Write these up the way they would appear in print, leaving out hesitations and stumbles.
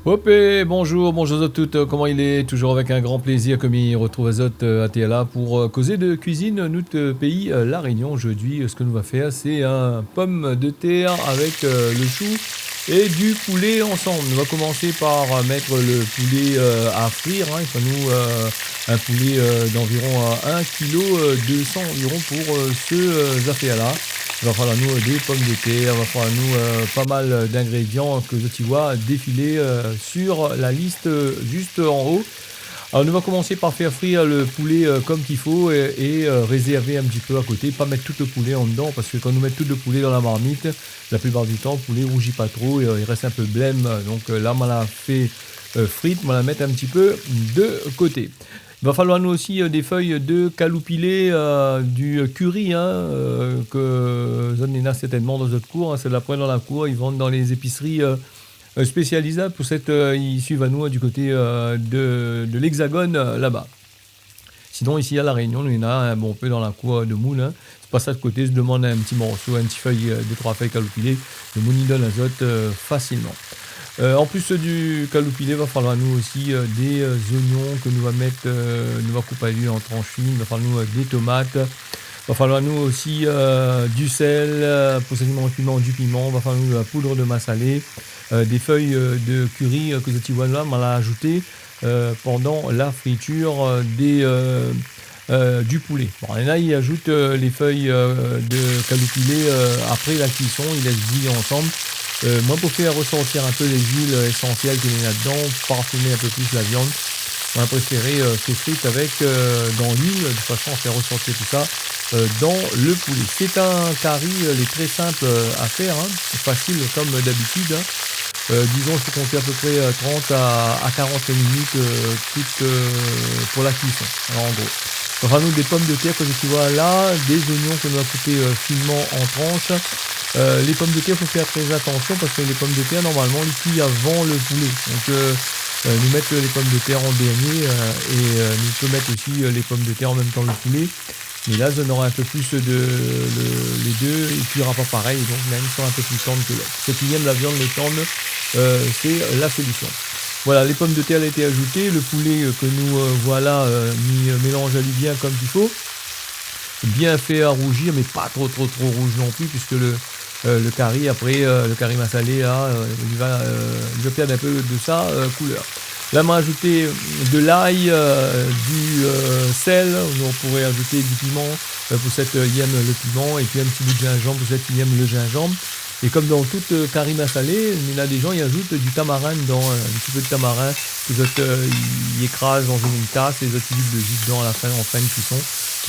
Hop et bonjour, bonjour à toutes, comment il est? Toujours avec un grand plaisir comme il retrouve Azot à TLA pour causer de cuisine, notre pays, La Réunion. Aujourd'hui, ce que nous va faire, c'est un pomme de terre avec le chou et du poulet ensemble. On va commencer par mettre le poulet à frire, hein. Il faut nous un poulet d'environ 1 kg 200 environ pour ce affaire-là. Il va falloir nous des pommes de terre, il va falloir nous pas mal d'ingrédients que je t'y vois défiler sur la liste juste en haut. Alors nous allons commencer par faire frire le poulet comme qu'il faut et réserver un petit peu à côté, pas mettre tout le poulet en dedans parce que quand nous mettons tout le poulet dans la marmite, la plupart du temps le poulet rougit pas trop, il reste un peu blême. Donc là on l'a fait frite, on va la mettre un petit peu de côté. Il va falloir nous aussi des feuilles de caloupilé, du curry, hein, que vous en avez certainement dans votre cours, hein, c'est de la poêle dans la cour, ils vendent dans les épiceries spécialisées pour cette, ils suivent à nous du côté de l'Hexagone là-bas. Sinon ici à La Réunion, il y en a un bon peu dans la cour de moule, hein. C'est pas ça de côté, je demande un petit morceau, un petit feuille, deux, trois feuilles caloupilées, le moule y donne l'azote facilement. En plus du caloupilé, il va falloir nous aussi des oignons que nous va mettre, nous va couper en tranches fines, il va falloir nous des tomates, il va falloir nous aussi du sel, pour certainement piment, du piment, il va falloir nous la poudre de massalé, des feuilles de curry que je vois là, on l'a ajouté pendant la friture du poulet. Bon, et là, il ajoute les feuilles de caloupilé après la cuisson, il laisse bouillir ensemble. Moi, pour faire ressortir un peu les huiles essentielles qu'il y a là-dedans, parfumer un peu plus la viande, on a préféré ces frites avec dans l'huile, de façon à faire ressortir tout ça dans le poulet. C'est un curry très simple à faire, hein, facile comme d'habitude, hein. Disons, il faut compter à peu près 30 à 40 minutes pour la cuisson, alors, en gros. Enfin, nous, des pommes de terre que tu vois là, des oignons que nous avons coupés finement en tranches. Les pommes de terre, il faut faire très attention parce que les pommes de terre, normalement, ils cuisent avant le poulet. Donc, nous mettre les pommes de terre en dernier nous peut mettre aussi les pommes de terre en même temps le poulet. Mais là, on aura un peu plus les deux, il ne cuira pas pareil, donc même ils sont un peu plus tendres que l'autre. Ceux qui aiment la viande les tendre, c'est la solution. Voilà, les pommes de terre ont été ajoutées, le poulet que nous voilà mélange à lui bien comme il faut. Bien fait à rougir, mais pas trop rouge non plus, puisque le curry, après, le curry massalé, là, il va perdre un peu de sa couleur. Là, on va ajouter de l'ail, du sel, on pourrait ajouter du piment pour ceux qui aiment le piment, et puis un petit bout de gingembre pour ceux qui aiment le gingembre. Et comme dans toute curry massalé, il y a des gens qui ajoutent du tamarin dedans, un petit peu de tamarin, les autres ils écrasent dans une tasse, et les autres ils mettent de jus dedans à la fin, en fin de cuisson.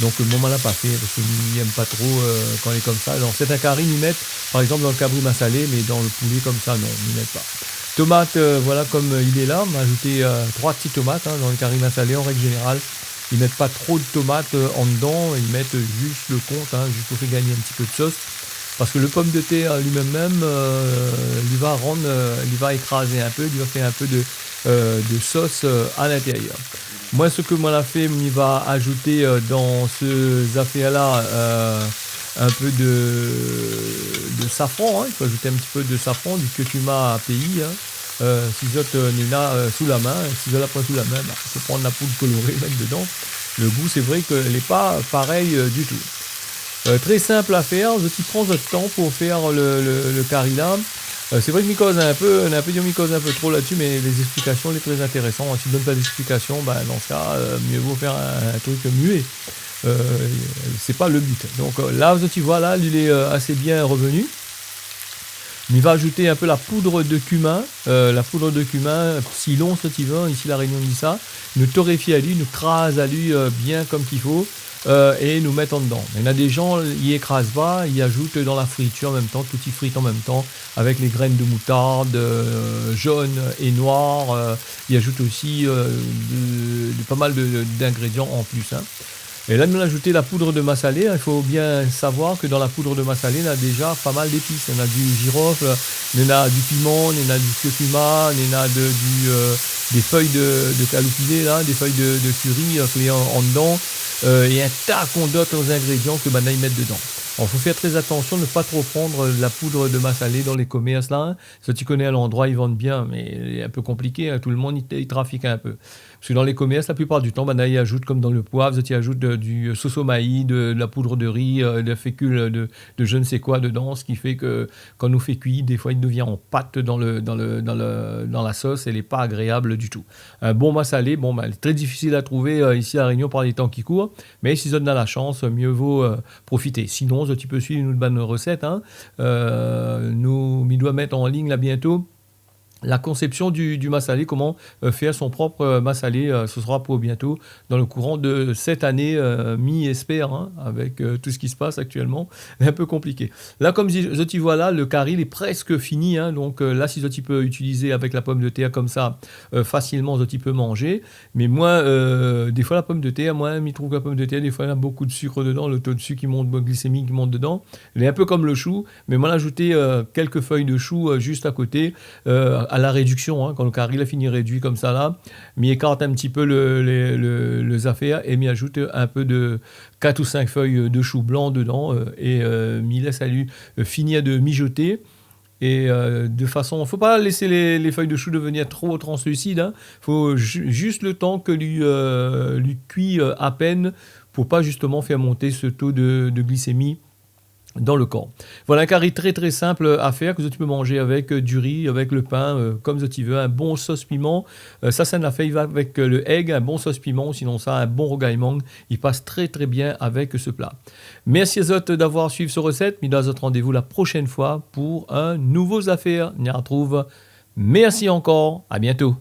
Donc moi on l'a pas fait parce qu'ils n'aiment pas trop quand il est comme ça. Dans certains curry ils mettent, par exemple dans le cabri massalé, mais dans le poulet comme ça non, ils mettent pas. Tomates, voilà comme il est là, on a ajouté 3 petites tomates, hein, dans le curry massalé en règle générale. Ils mettent pas trop de tomates en dedans, ils mettent juste le compte, hein, juste pour faire gagner un petit peu de sauce. Parce que le pomme de terre lui-même, il va écraser un peu, il va faire un peu de sauce à l'intérieur. Moi, ce que moi l'a fait, il va ajouter dans ce affaire-là un peu de safran, hein. Il faut ajouter un petit peu de safran, du curcuma à pays, hein. Si vous êtes là sous la main, si vous l'avez pas sous la main, bah, il faut prendre la poudre colorée, mettre dedans. Le goût, c'est vrai qu'elle n'est pas pareil du tout. Très simple à faire, je prends votre temps pour faire le curry là. C'est vrai que Mycose on a un peu dit Mycose un peu trop là-dessus, mais les explications sont très intéressantes. Si tu ne donnes pas d'explication, bah, dans ce cas, mieux vaut faire un truc muet. C'est pas le but. Donc là, tu vois, là, il est assez bien revenu. Il va ajouter un peu la poudre de cumin, si long ce tu veux, ici la Réunion dit ça, nous torréfie à lui, nous crase à lui bien comme qu'il faut, et nous mettre en dedans. Il y en a des gens, ils écrasent pas, ils ajoutent dans la friture en même temps, tout y fritent en même temps, avec les graines de moutarde jaune et noires, ils ajoutent aussi pas mal d'ingrédients en plus, hein. Et là, nous avons ajouté la poudre de massalé. Il faut bien savoir que dans la poudre de massalé, il y a déjà pas mal d'épices. Il y en a du girofle, il y en a du piment, il y en a du curcuma, il y en a des feuilles de caloupilé, là, des feuilles de curry collées en dedans, et un tas d'autres ingrédients que maintenant ils mettent dedans. Alors, faut faire très attention de ne pas trop prendre la poudre de massalé dans les commerces là. Hein. Si tu connais à l'endroit, ils vendent bien, mais c'est un peu compliqué. Hein. Tout le monde il trafique un peu. Parce que dans les commerces, la plupart du temps, ben, là, ils ajoutent comme dans le poivre, ils ajoutent du sauce au maïs, de la poudre de riz, de fécule de je ne sais quoi dedans, ce qui fait que quand on nous fait cuire, des fois, il devient en pâte dans la sauce. Elle n'est pas agréable du tout. Un bon massalé, bon, ben, très difficile à trouver ici à La Réunion par les temps qui courent, mais si on a la chance, mieux vaut profiter. Sinon, tu peux suivre une bonne recette. Hein. Nous doit mettre en ligne là bientôt la conception du massalé, comment faire son propre massalé, ce sera pour bientôt, dans le courant de cette année, mi-espère, hein, avec tout ce qui se passe actuellement, c'est un peu compliqué. Là, comme tu vois là, le curry il est presque fini, hein, donc là, si tu peux utiliser avec la pomme de terre comme ça, facilement, tu peux manger, mais moi, des fois, la pomme de terre, moi, je trouve que la pomme de terre, des fois, il y a beaucoup de sucre dedans, le taux de sucre qui monte, glycémique qui monte dedans, il est un peu comme le chou, mais moi, ajouter quelques feuilles de chou juste à côté, à la réduction, hein, quand le curry il a fini réduit comme ça là, m'y écarte un petit peu les affaires et m'y ajoute un peu de 4 ou 5 feuilles de chou blanc dedans et m'y laisse à lui finir de mijoter. Et de façon, faut pas laisser les feuilles de chou devenir trop translucides. Hein. Faut juste le temps que lui cuit à peine pour pas justement faire monter ce taux de glycémie dans le corps. Voilà un curry très très simple à faire que tu peux manger avec du riz, avec le pain, comme tu veux. Un bon sauce piment, ça n'a fait avec le egg, un bon sauce piment, sinon ça un bon rogaillement, il passe très très bien avec ce plat. Merci à vous d'avoir suivi cette recette, mais dans notre rendez-vous la prochaine fois pour un nouveau affaire. On y retrouve. Merci encore, à bientôt.